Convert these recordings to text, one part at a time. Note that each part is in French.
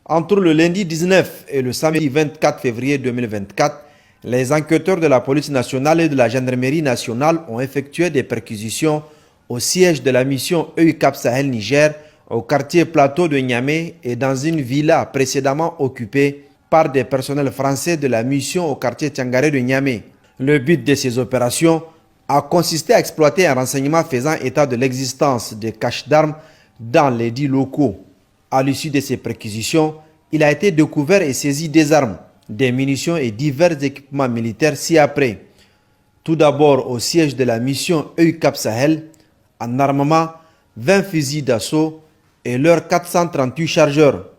Entre le lundi 19 et le samedi 24 février 2024, les enquêteurs de la police nationale et de la gendarmerie nationale ont effectué des perquisitions au siège de la mission EUCAP Sahel Niger, au quartier Plateau de Niamey et dans une villa précédemment occupée par des personnels français de la mission au quartier Tiangaré de Niamey. Le but de ces opérations a consisté à exploiter un renseignement faisant état de l'existence de caches d'armes dans les dits locaux. À l'issue de ces perquisitions, il a été découvert et saisi des armes, des munitions et divers équipements militaires ci-après. Tout d'abord au siège de la mission EUCAP Sahel, en armement, 20 fusils d'assaut et leurs 438 chargeurs,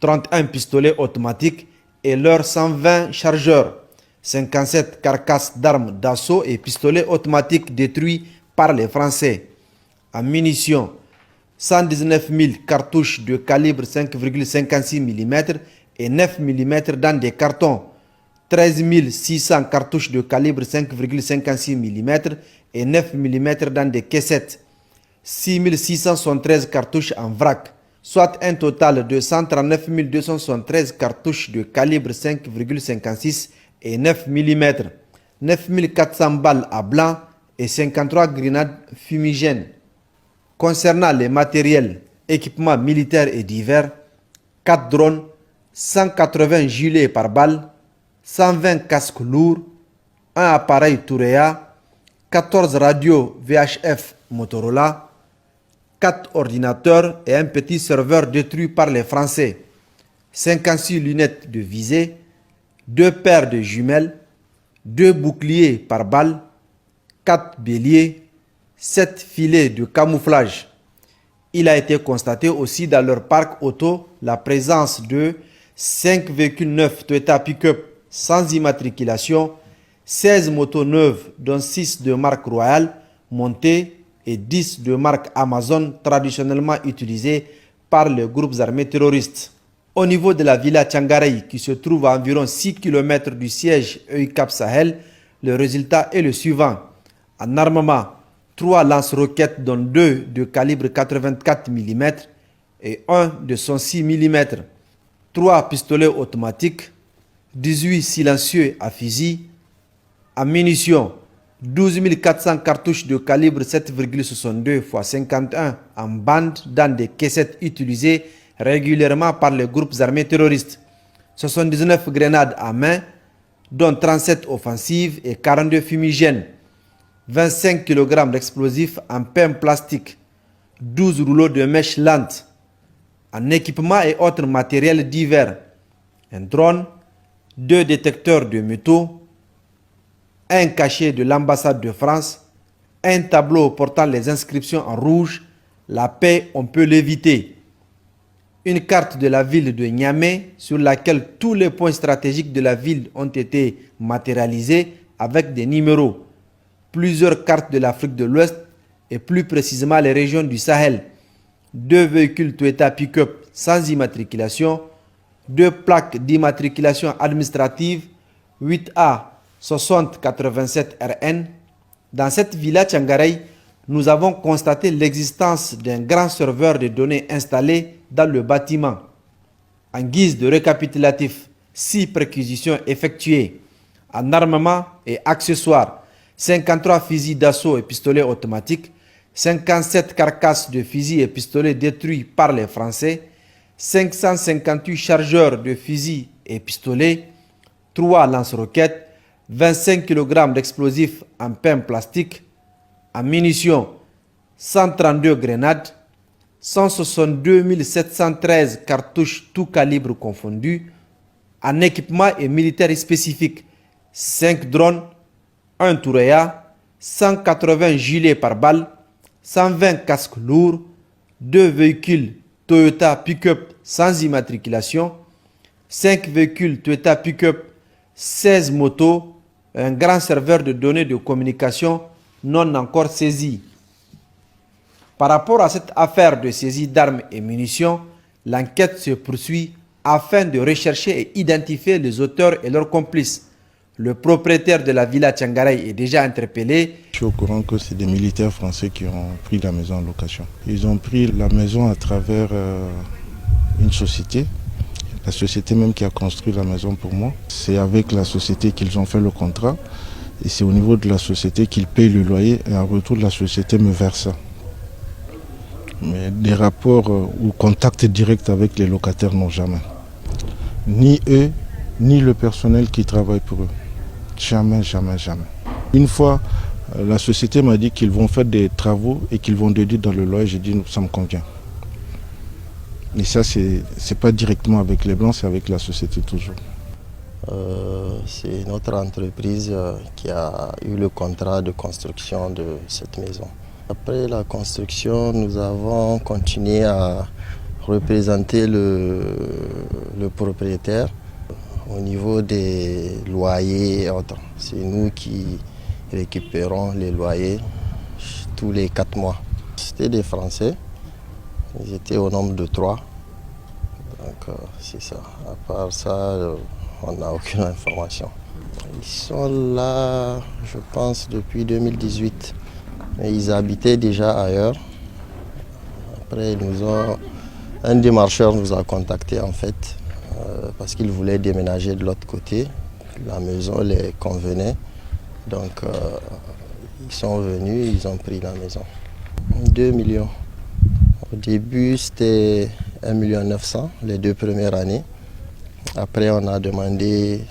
31 pistolets automatiques et leurs 120 chargeurs, 57 carcasses d'armes d'assaut et pistolets automatiques détruits par les Français. En munitions, 119 000 cartouches de calibre 5,56 mm et 9 mm dans des cartons, 13 600 cartouches de calibre 5,56 mm et 9 mm dans des caissettes, 6 673 cartouches en vrac, soit un total de 139 273 cartouches de calibre 5,56 et 9 mm, 9 400 balles à blanc et 53 grenades fumigènes. Concernant les matériels, équipements militaires et divers, 4 drones, 180 gilets pare-balles, 120 casques lourds, un appareil Tourea, 14 radios VHF Motorola, 4 ordinateurs et un petit serveur détruit par les Français, 56 lunettes de visée, 2 paires de jumelles, 2 boucliers par balle, 4 béliers, 7 filets de camouflage. Il a été constaté aussi dans leur parc auto la présence de 5 véhicules neufs Toyota Pick-up sans immatriculation, 16 motos neuves dont 6 de marque Royale montées et 10 de marque Amazon traditionnellement utilisées par les groupes armés terroristes. Au niveau de la villa Tiangaré, qui se trouve à environ 6 km du siège EUCAP Sahel, le résultat est le suivant. En armement, 3 lance-roquettes dont 2 de calibre 84 mm et 1 de 106 mm, 3 pistolets automatiques, 18 silencieux à fusil, en munitions, 12 400 cartouches de calibre 7,62 x 51 en bande dans des caissettes utilisées régulièrement par les groupes armés terroristes, 79 grenades à main, dont 37 offensives et 42 fumigènes, 25 kg d'explosifs en pain plastique, 12 rouleaux de mèches lentes, en équipement et autres matériels divers, un drone, 2 détecteurs de métaux, un cachet de l'ambassade de France, un tableau portant les inscriptions en rouge, la paix on peut l'éviter, une carte de la ville de Niamey sur laquelle tous les points stratégiques de la ville ont été matérialisés avec des numéros, plusieurs cartes de l'Afrique de l'Ouest et plus précisément les régions du Sahel, 2 véhicules Toyota Pick-up sans immatriculation, 2 plaques d'immatriculation administrative 8A 6087 RN. Dans cette villa Tiangaré, nous avons constaté l'existence d'un grand serveur de données installé dans le bâtiment. En guise de récapitulatif, 6 perquisitions effectuées en armement et accessoires, 53 fusils d'assaut et pistolets automatiques, 57 carcasses de fusils et pistolets détruits par les Français, 558 chargeurs de fusils et pistolets, 3 lance-roquettes, 25 kg d'explosifs en pain plastique, en munitions, 132 grenades, 162 713 cartouches tout calibre confondus, en équipement et militaire spécifique, 5 drones, 1 Tourea, 180 gilets pare-balles, 120 casques lourds, 2 véhicules Toyota Pick-up sans immatriculation, 5 véhicules Toyota Pick-up, 16 motos, un grand serveur de données de communication non encore saisi. Par rapport à cette affaire de saisie d'armes et munitions, l'enquête se poursuit afin de rechercher et identifier les auteurs et leurs complices. Le propriétaire de la villa Tiangaré est déjà interpellé. Je suis au courant que c'est des militaires français qui ont pris la maison en location. Ils ont pris la maison à travers une société La société même qui a construit la maison pour moi, c'est avec la société qu'ils ont fait le contrat. Et c'est au niveau de la société qu'ils payent le loyer et en retour la société me verse ça. Mais des rapports ou contacts directs avec les locataires, non, jamais. Ni eux, ni le personnel qui travaille pour eux. Jamais, jamais, jamais. Une fois, la société m'a dit qu'ils vont faire des travaux et qu'ils vont déduire dans le loyer. J'ai dit, ça me convient. Et ça, c'est pas directement avec les Blancs, c'est avec la société toujours. C'est notre entreprise qui a eu le contrat de construction de cette maison. Après la construction, nous avons continué à représenter le propriétaire au niveau des loyers et autres. C'est nous qui récupérons les loyers tous les 4 mois. C'était des Français, ils étaient au nombre de 3. Donc c'est ça. À part ça, on n'a aucune information. Ils sont là, je pense, depuis 2018. Mais ils habitaient déjà ailleurs. Après, un démarcheur nous a contactés en fait, parce qu'il voulait déménager de l'autre côté. La maison les convenait. Donc ils sont venus, ils ont pris la maison. 2 millions. Au début, c'était 1,9 million les 2 premières années. Après, on a demandé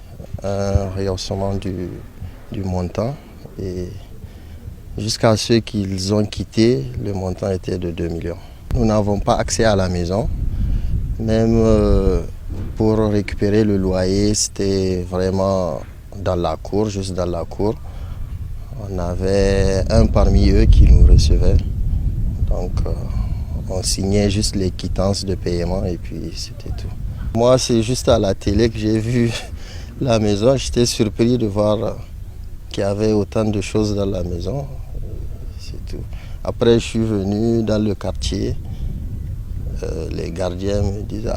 un rehaussement du montant. Et jusqu'à ce qu'ils ont quitté, le montant était de 2 millions. Nous n'avons pas accès à la maison. Même pour récupérer le loyer, c'était vraiment dans la cour, juste dans la cour. On avait un parmi eux qui nous recevait. Donc, on signait juste les quittances de paiement et puis c'était tout. Moi, c'est juste à la télé que j'ai vu la maison. J'étais surpris de voir qu'il y avait autant de choses dans la maison. C'est tout. Après, je suis venu dans le quartier. Les gardiens me disent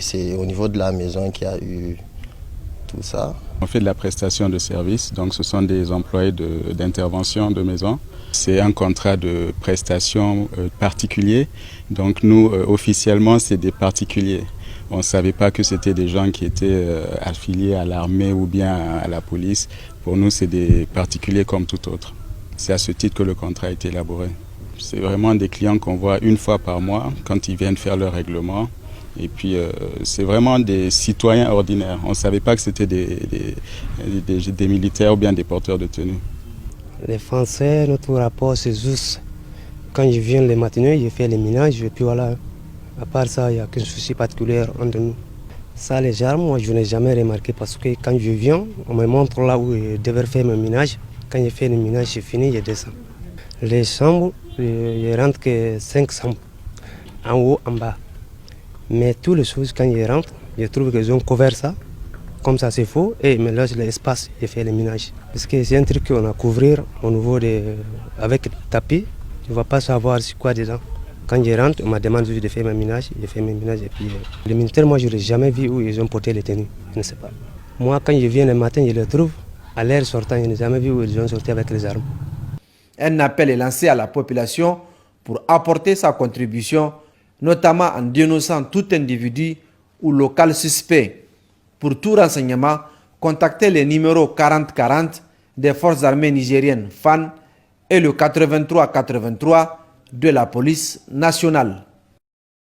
c'est au niveau de la maison qu'il y a eu tout ça. On fait de la prestation de services, donc ce sont des employés d'intervention de maison. C'est un contrat de prestation particulier, donc nous officiellement c'est des particuliers. On ne savait pas que c'était des gens qui étaient affiliés à l'armée ou bien à la police. Pour nous c'est des particuliers comme tout autre. C'est à ce titre que le contrat a été élaboré. C'est vraiment des clients qu'on voit une fois par mois quand ils viennent faire leur règlement. Et puis c'est vraiment des citoyens ordinaires. On ne savait pas que c'était des militaires ou bien des porteurs de tenue. Les Français, notre rapport c'est juste quand je viens les matinées, je fais les ménages et puis voilà. À part ça, il n'y a aucun souci particulier entre nous. Ça, les armes, moi je n'ai jamais remarqué parce que quand je viens, on me montre là où je devrais faire mes ménages. Quand je fais les ménages, c'est fini, je descends. Les chambres, je rentre que 5 chambres, en haut, en bas. Mais toutes les choses, quand je rentre, je trouve qu'ils ont couvert ça. Comme ça, c'est faux. Et ils me laissent l'espace et font les ménages. Parce que c'est un truc qu'on a couvert au niveau avec le tapis. Tu ne vas pas savoir c'est quoi dedans. Quand je rentre, on m'a demandé juste de faire mes ménages. Je fais mes ménages. Et puis, les militaires, moi, je n'ai jamais vu où ils ont porté les tenues. Je ne sais pas. Moi, quand je viens le matin, je les trouve. À l'air sortant, je n'ai jamais vu où ils ont sorti avec les armes. Un appel est lancé à la population pour apporter sa contribution, notamment en dénonçant tout individu ou local suspect. Pour tout renseignement, contactez les numéros 4040 des forces armées nigériennes FAN et le 8383 de la police nationale.